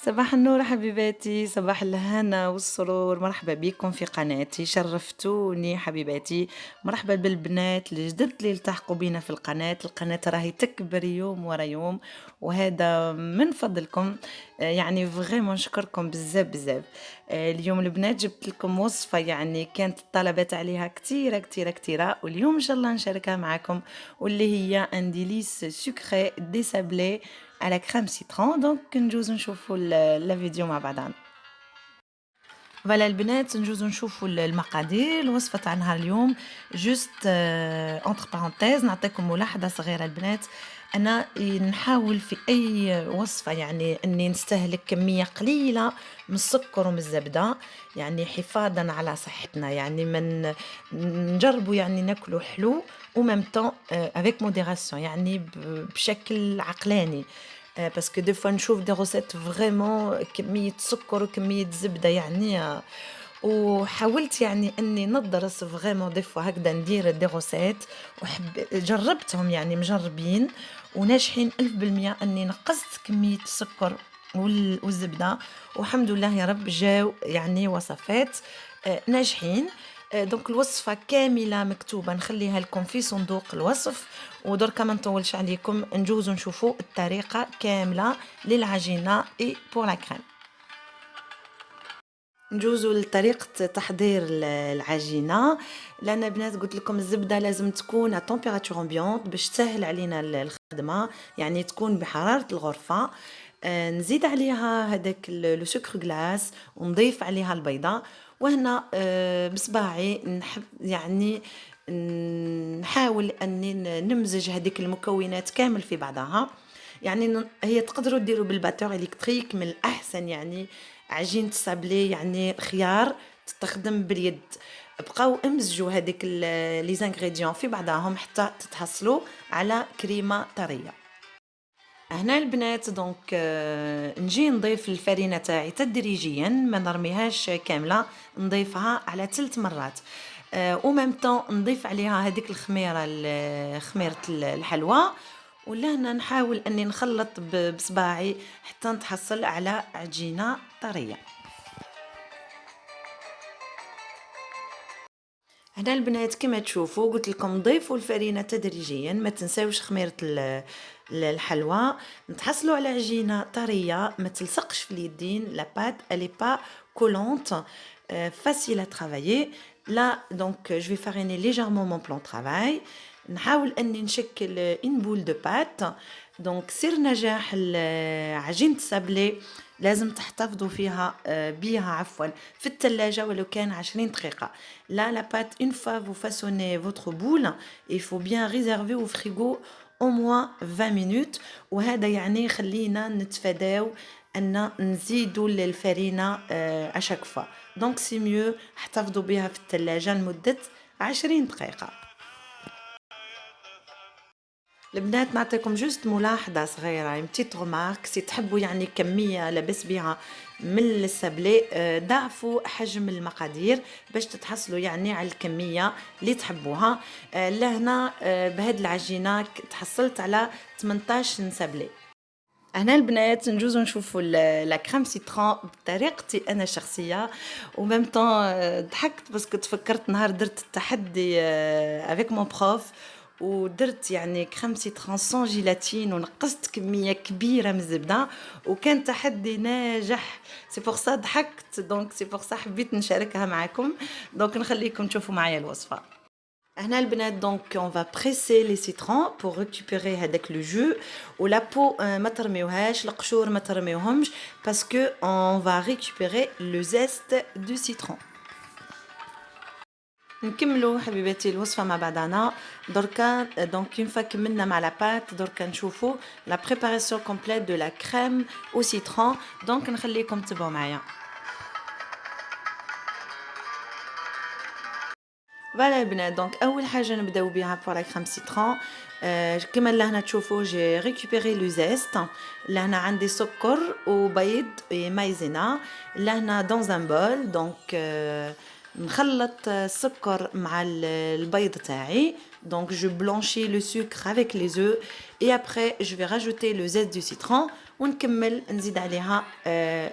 صباح النور حبيباتي، صباح الهنا والسرور، مرحبا بكم في قناتي، شرفتوني حبيباتي. مرحبا بالبنات الجدد اللي التحقوا بينا في القناة راهي تكبر يوم ورا يوم، وهذا من فضلكم. يعني فغيمون نشكركم بزاف بزاف. اليوم البنات جبت لكم وصفة يعني كانت الطلبات عليها كتيرة كتيرة كتيرة، واليوم ان شاء الله نشاركها معكم، واللي هي ان ديليس سكري دي سابلي على كريم سيترون. دونك نجوزو نشوفوا الفيديو مع بعضنا. فوالا البنات نجوزو نشوفوا المقادير الوصفه تاع نهار اليوم. جوست اونتر بارونتيز نعطيكم ملاحظه صغيره البنات. انا نحاول في اي وصفه يعني اني نستهلك كميه قليله من السكر ومن الزبده، يعني حفاظا على صحتنا، يعني من نجربوا يعني ناكلوا حلو وميم طون افيك موديراسيون، يعني بشكل عقلاني. باسكو دي فوا نشوف دي روسيت فريمون كمية سكر وكمية زبدة يعني وحاولت يعني اني ندرس فريمون دي فوا هكذا ندير دي روسيت، جربتهم يعني مجربين وناجحين 1000% اني نقصت كمية السكر والزبدة، والحمد لله يا رب جاو يعني وصفات ناجحين. دونك الوصفة كاملة مكتوبة نخليها لكم في صندوق الوصف، ودركا ما نطولش عليكم نجوزو نشوفوا الطريقة كاملة للعجينة اي بور لا كريم. نجوزو لطريقة تحضير العجينة. لأن بنات قلت لكم الزبدة لازم تكون على تمبيراتور امبيونت باش تسهل علينا الخدمة، يعني تكون بحرارة الغرفة. نزيد عليها هذاك لو سكر غلاس ونضيف عليها البيضة، وهنا بصباعي نحب يعني نحاول اني نمزج هذيك المكونات كامل في بعضها. يعني هي تقدروا ديروا بالباتور الكتريك من الاحسن، يعني عجينة السابلي يعني خيار تستخدم باليد. بقاو امزجوا هذيك لي زانغريديون في بعضهم حتى تتحصلوا على كريمه طريه. هنا البنات دونك نجي نضيف الفرينه تاعي تدريجيا، ما نرميهاش كامله، نضيفها على 3 مرات. وميم طون نضيف عليها هذيك الخميره خميره الحلوى، ولهنا نحاول اني نخلط بصباعي حتى نتحصل على عجينه طريه. هنا البنات كما تشوفوا قلت لكم ضيفوا الفرينه تدريجيا، ما تنساوش خميره الحلوى، نتحصلوا على عجينه طريه ما تلصقش في اليدين. لا بات الي با كولونت، فاسيل ا ترافايي. لا دونك جو في فاريني ليجيرمون مون بلان ترافاي، نحاول اني نشكل اون بول دو بات. دونك سر نجاح عجينه السابلي لازم تحتفظوا فيها بيها عفوا في الثلاجة ولو كان 20 دقيقة. لا بات une fois vous façonnez votre boule il faut bien réserver au frigo au moins 20 minutes، وهذا يعني خلينا نتفاداو ان نزيدوا الفرينة اشاك فوا. دونك سي ميو احتفظوا بها في الثلاجة لمدة 20 دقيقة. البنات نعطيكم جوست ملاحظة صغيرة، يعني بتيت رومارك، سي تحبوا يعني كمية لاباس بها من السابلي ضاعفوا حجم المقادير باش تتحصلوا يعني على الكمية اللي تحبوها. لهنا بهاد العجينة تحصلت على 18 سابلي. هنا البنات نجوزو نشوفوا لا كريم سيترون بطريقتي انا الشخصيه، وميم طون ضحكت باسكو تفكرت نهار درت التحدي افيك مون بروف، ودرت يعني كريم سيترون سون جيلاتين ونقصت كميه كبيره من الزبده، وكان تحدي ناجح. سي بور سا ضحكت، دونك سي بور سا حبيت نشاركها معكم. دونك نخليكم تشوفوا معايا الوصفه. هنا البنات دونك اون فا بريسي لي سيترون بور ريكوبيري هذاك لو جو، ولا بو ما ترميوهاش، القشور ما ترميوهمش باسكو اون فا ريكوبيري لو زيست دو سيترون. نكملوا حبيباتي الوصفه مع بعضنا دركا. دونك اون فوا كملنا مع لا بات، دركا نشوفوا لا بريباراسيون كومبليت دو لا كريم او سيترون. دونك نخليكم تبعوا معايا. فوالا البنات دونك اول حاجه نبداو بها بور لا كريم سيترون. كما لهنا تشوفوا جي ريكوبيري لو زيست. لهنا عندي سكر وبيض مايزينا. لهنا دون ان بول دونك نخلط السكر مع البيض تاعي Donc je blanchis le sucre avec les œufs et après je vais rajouter le zeste du citron ونكمل نزيد عليها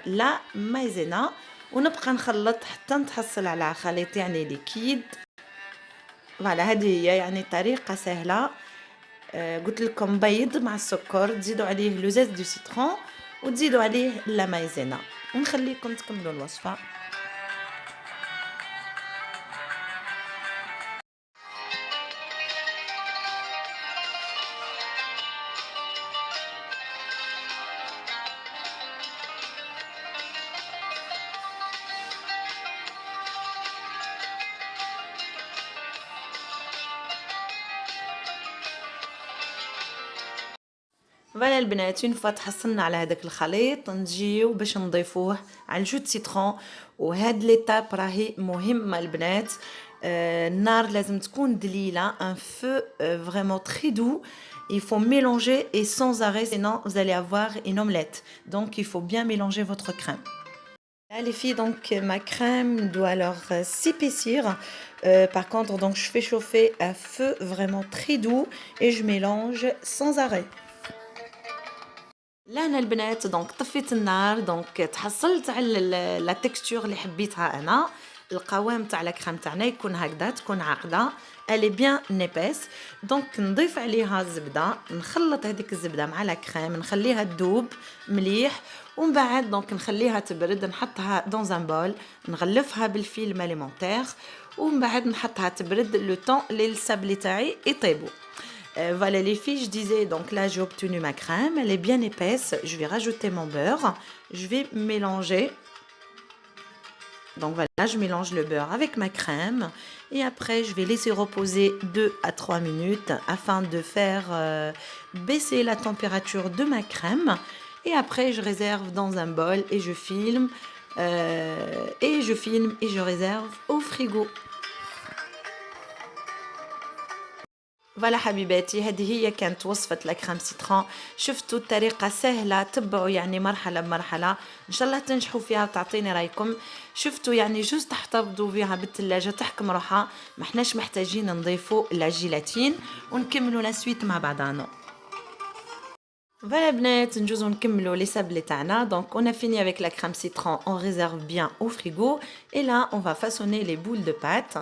لا مايزينا ونبقى نخلط حتى نتحصل على خليط يعني ليكيد. فوالا هذه هي يعني طريقة سهلة. قلت لكم بيض مع السكر تزيدوا عليه لو زيت دو سيترون وتزيدوا عليه لا مايزينا ونخليكم تكملوا الوصفة. فوالا البنات اون فوا تحصلنا على هذاك الخليط نجيو باش نضيفوه على الجو د سيترون. وهاد ليتاب راهي مهمه البنات. النار لازم تكون دليله ان فو فريمون تري دو. Il faut mélanger et sans arrêt, sinon vous allez avoir une omelette. Donc il faut bien mélanger votre crème. Là les filles, donc ma crème doit alors s'épaissir. Par contre, donc je fais chauffer à feu vraiment très doux et je mélange sans arrêt. لهنا البنات دونك طفيت النار دونك تحصلت على لا تكستور اللي حبيتها انا. القوام تاع لا كريم تاعنا يكون هكذا تكون عاقده الي بيان نيبيس. دونك نضيف عليها الزبده نخلط هذيك الزبده مع لا كريم نخليها تذوب مليح ومن بعد دونك نخليها تبرد نحطها دون ان بول نغلفها بالفيلم اليمونتير ومن بعد نحطها تبرد لو طون لي السابلي تاعي يطيبوا. Voilà les filles, je disais, donc là j'ai obtenu ma crème, elle est bien épaisse, je vais rajouter mon beurre, je vais mélanger. Donc voilà, je mélange le beurre avec ma crème et après je vais laisser reposer 2 à 3 minutes afin de faire baisser la température de ma crème et après je réserve dans un bol et je filme et je réserve au frigo. فوالا حبيباتي هذه هي كانت وصفة لاكريم سيترون. شفتوا الطريقة سهلة تبعوا يعني مرحلة بمرحلة ان شاء الله تنجحوا فيها وتعطيني رايكم. شفتوا يعني جوز تحتفظوا فيها بالثلاجة تحكم روحها ما احناش محتاجين نضيفوا لا جيلاتين ونكملوا لا سويت مع بعضنا. Voilà بنات نجوزو نكملوا les sablés تاعنا. Donc on a fini avec la crème citron, on réserve bien au frigo et là on va façonner les boules de pâte.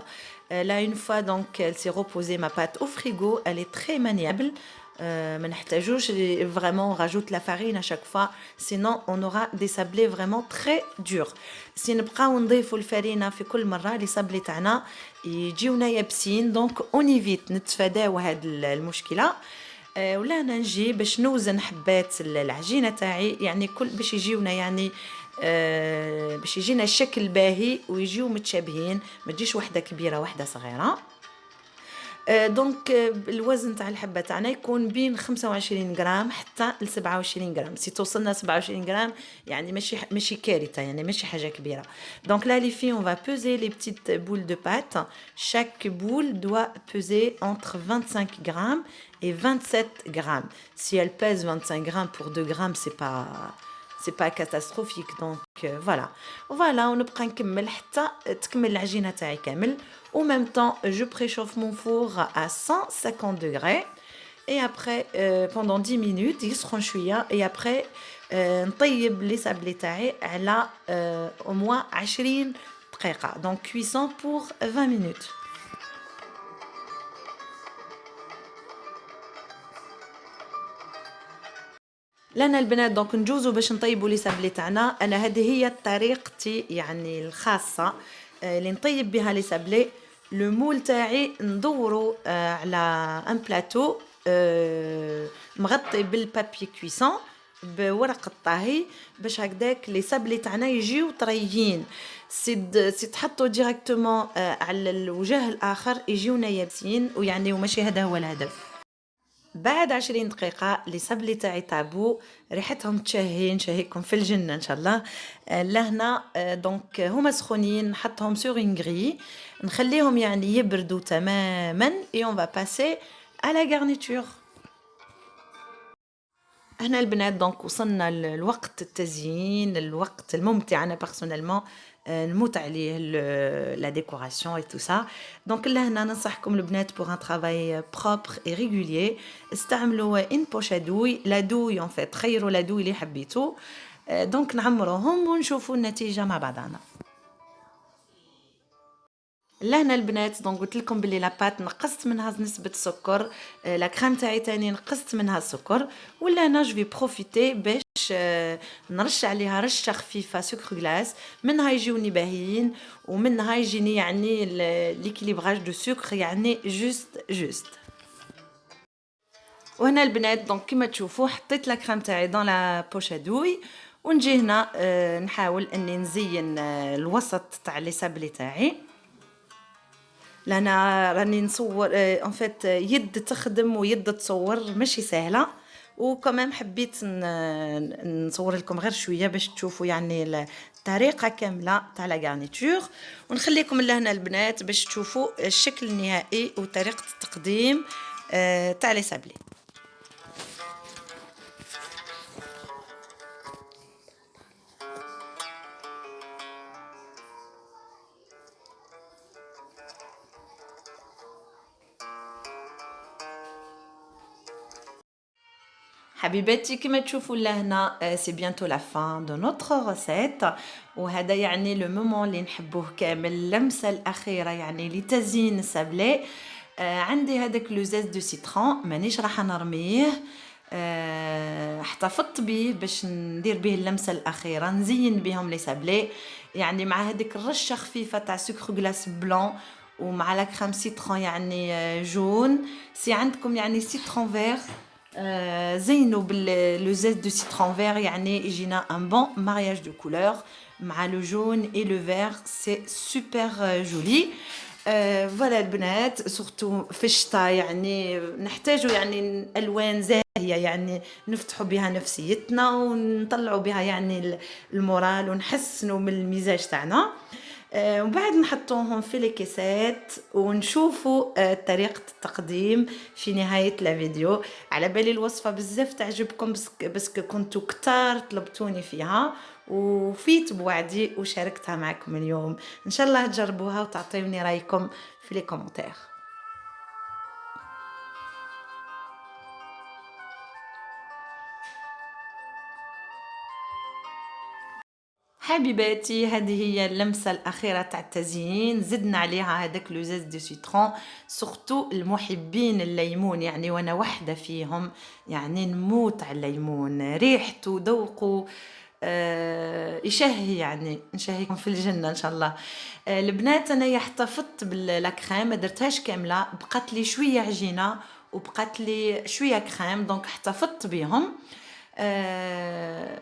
Là une fois donc elle s'est reposée ma pâte au frigo, elle est très maniable. ما نحتاجوش vraiment on rajoute la farine à chaque fois sinon on aura des sablés vraiment très durs. سي نبقاو نضيفوا الفرينه في كل مره les sablés تاعنا يجيونا يابسين دونك on évite نتفاداو هاد المشكله. ولا انا نجي باش نوزن حبات العجينه تاعي يعني كل باش يجيونا يعني باش يجينا الشكل باهي ويجيو متشابهين ما تجيش وحده كبيره وحده صغيره. دونك الوزن تاع الحبه تاعنا يكون بين 25 غرام حتى ل 27 غرام. سي توصلنا 27 غرام يعني ماشي كارثه يعني ماشي حاجه كبيره. دونك là les filles on va peser les petites boules de pâte. Chaque boule doit peser entre 25 grammes et 27 grammes. Si elle pèse 25 grammes pour 2 grammes c'est pas catastrophique. Donc voilà ونبقى نكمل حتى تكمل العجينه تاعي كامل. En même temps, je préchauffe mon four à 150 degrés. Et après, pendant 10 minutes, ils seront chouïa. Et après, نطيب les sablés تاعي على au moins 20 دقيقة. Donc cuisson pour 20 minutes. لنا البنات دونك نجوزو باش نطيبوا لي سابلي تاعنا. انا هذه هي طريقتي يعني الخاصه اللي نطيب بها لي سابلي. لو مول تاعي ندورو على ان بلاطو مغطي بالبابي كويسون بورق الطهي باش هكداك لي سابلي تاعنا يجيو طريين. سي تحطوا ديريكتومون على الوجه الاخر يجيونا يابسين ويعني وماشي هذا هو الهدف. بعد 20 دقيقة لي سابلي تاعي طابو ريحتهم تشهي نشهيكم في الجنة ان شاء الله. لهنا دونك هما سخونين نحطهم سور اون غري نخليهم يعني يبردوا تماما et on va passer à la garniture. هنا البنات دونك وصلنا لوقت التزيين الوقت الممتع. انا بيرسونيلمون نموت عليه لا ديكوراسيون اي تو سا. دونك لهنا ننصحكم البنات بوغ ان ترافاي بروبر اي ريغولير استعملوا ان بوش ادوي لا دوي اون فيت، خيروا لا دوي اللي حبيتو. دونك نعمروهم ونشوفوا النتيجه مع بعضنا. لهنا البنات دونك قلت لكم بلي لاباط نقصت منها نسبه السكر، لا كريم تاعي تاني نقصت منها السكر، ولا انا جو في بروفيتي باش نرش عليها رشه خفيفه سكر غلاس، منها يجوني باهيين ومنها يجيني يعني ليكيليبراج دو سكر يعني جوست. وهنا البنات دونك كيما تشوفوا حطيت لا كريم تاعي دون لا بوش ادوي، ونجي هنا نحاول اني نزين الوسط تاع لي سابلي تاعي. لأنا راني نصور ان فيت يد تخدم ويد تصور ماشي سهله، وكمان حبيت نصور لكم غير شويه باش تشوفوا يعني الطريقه كامله تاع لا غارنيتور، ونخليكم لهنا البنات باش تشوفوا الشكل النهائي وطريقه التقديم تاع لي سابلي. حبيباتي كما تشوفوا لهنا سي بيانتو لا فان دو نوتر ريسيت، وهذا يعني لو مومون اللي نحبوه كامل، اللمسه الاخيره يعني لتزيين السابلي. عندي هذاك لو زيت دو سيترون مانيش راح نرميه، احتفظت به باش ندير به اللمسه الاخيره نزين بهم لي سابلي، يعني مع هذيك الرشه خفيفه تاع سكر غلاس بلون ومع لا كريم سيترون يعني جون. سي عندكم يعني سيترون فير زينوا باللو زيت دو سيترون فير يعني يجينا ان بون مارياج دو كولور مع لو جون اي لو فير، سي سوبر جولي. فوالا البنات سورتو في الشتاء يعني نحتاجوا يعني الوان زاهيه يعني نفتحوا بها نفسيتنا ونطلعوا بها يعني المورال ونحسنوا من المزاج تاعنا. وبعد نحطوهم في لي كيسات ونشوفوا طريقة التقديم في نهاية الفيديو. على بالي الوصفة بزاف تعجبكم بس كنتوا كتار طلبتوني فيها وفيت بوعدي وشاركتها معكم اليوم. ان شاء الله تجربوها وتعطيوني رايكم في لي كومنتير. حبيباتي هذه هي اللمسة الأخيرة تاع التزيين، زدنا عليها هذاك لو زيت دو سيترون، سورتو المحبين الليمون يعني وانا وحده فيهم، يعني نموت على الليمون ريحته وذوقه يشهي، يعني نشهيكم في الجنة ان شاء الله. البنات انا احتفظت بالكريم ما درتهاش كامله، بقات لي شويه عجينه وبقات لي شويه كريم دونك احتفظت بهم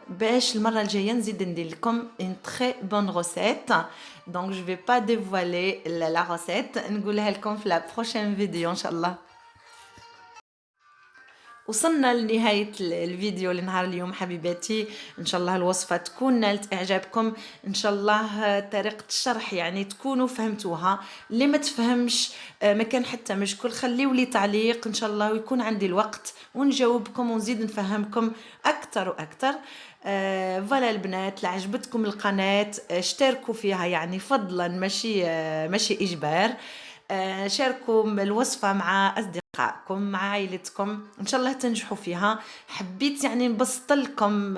باش المره الجايه نزيد ندير لكم une très bonne recette. donc je vais pas dévoiler la recette، نقولها لكم في la prochaine vidéo ان شاء الله. وصلنا لنهاية الفيديو لنهار اليوم حبيباتي، ان شاء الله الوصفة تكون نالت اعجابكم، ان شاء الله طريقة الشرح يعني تكونوا فهمتوها، اللي ما تفهمش ما كان حتى مشكل خليوا لي تعليق ان شاء الله ويكون عندي الوقت ونجاوبكم ونزيد نفهمكم اكثر واكثر. فوالا البنات اللي عجبتكم القناة اشتركوا فيها يعني فضلا ماشي اجبار. شاركوا الوصفة مع أصدقائكم مع عائلتكم إن شاء الله تنجحوا فيها. حبيت يعني نبسط لكم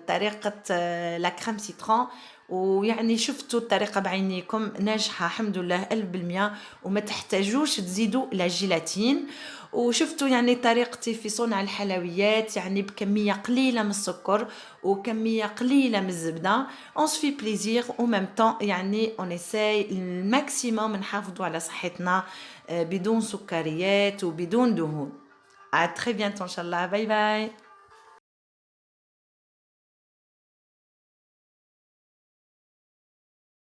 طريقة لا كريم سيترون، ويعني شفتوا الطريقة بعينيكم ناجحة الحمد لله 1000%، وما تحتاجوش تزيدوا لا جيلاتين. وشفتوا يعني طريقتي في صنع الحلويات يعني بكمية قليلة من السكر وكمية قليلة من الزبدة، on se fait plaisir au même temps يعني on essaye الماكسيموم نحافظوا على صحتنا بدون سكريات وبدون دهون. à très bientôt ان شاء الله. باي باي.